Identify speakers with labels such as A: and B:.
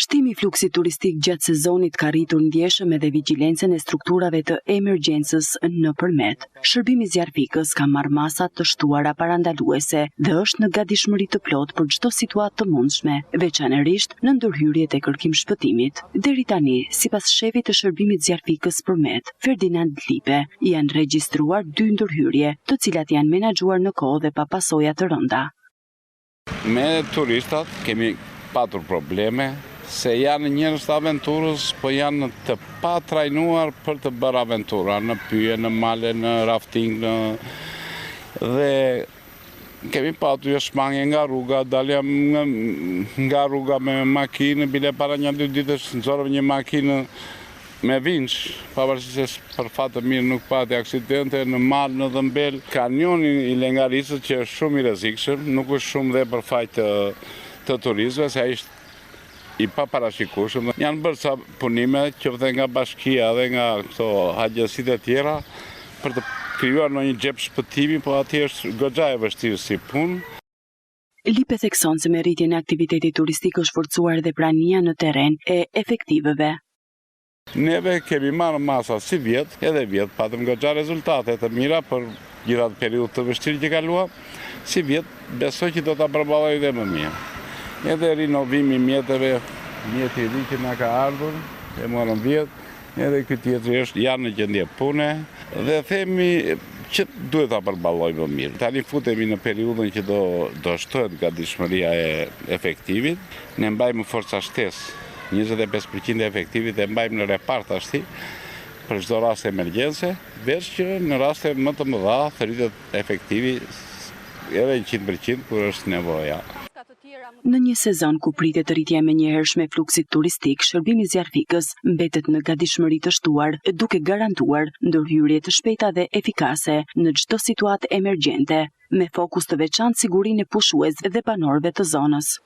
A: Shtimi i fluksit turistik gjatë sezonit ka rritur ndjeshëm edhe vigjilencën e strukturave të emergjencës nëpërmet. Shërbimi zjarfikës ka marrë masa të shtuara parandaluese dhe është në gatishmëri të plotë për çdo situatë të mundshme, veçanërisht në ndërhyrjet e kërkim shpëtimit. Deri tani, sipas shefit të shërbimit zjarfikës përmet, Ferdinand Lipe, janë regjistruar 2 ndërhyrje, të cilat janë menaxhuar në kohë dhe pa pasoja të rënda.
B: Me turistat kemi patur probleme, se janë njerëz të aventurës, po janë të pa trajnuar për të bërë aventura, në pyje, në male, në rafting, dhe kemi patur shmangje nga rruga, dalja nga rruga me makinë, bile para 1-2 ditësh nxorëm një makinë me vinç, pavarësisht se për fat të mirë nuk pati aksidente në mal, në dhëmbel. Kamioni i Lengarisës që është shumë i rrezikshëm, nuk është shumë dhe për fat të turistëve, se ai është i paparashikueshëm. Janë bërë sa punime që dhe nga bashkia dhe nga këto agjensitë e tjera për të krijuar ndonjë xhep shpëtimi, po aty është goxha e vështirë si punë.
A: Lipe thekson se me rritjen e aktivitetit turistik është forcuar edhe prania në terren e efektiveve.
B: Neve kemi marrë masa si vjet, edhe vjet patëm goxha rezultate të mira për gjithatë periudhë të vështirë që kalua. Si vjet besoj që do ta përballoj dhe më mirë. Edhe rinovimi mjeteve, mjeti i ri që na ka ardhur, e morëm vjet, edhe ky tjetri është janë në gjendje pune dhe themi që duhet ta përballojmë më mirë. Tani futemi në periudhën që do shtohet gatishmëria e efektivit. Ne mbajmë forca shtesë, 25% e efektivit e mbajmë në repart ashti për çdo rast emergjence, veç që në raste më të mëdha rritet efektivi edhe 100% kur është nevoja.
A: Në një sezon ku pritet rritja e menjëhershme e fluksit turistik, shërbimi zjarfikës mbetet në gatishmëri të shtuar, duke garantuar ndërhyrje të shpejta dhe efikase në çdo situatë emergjente, me fokus të veçantë sigurinë e pushuesve dhe banorëve të zonës.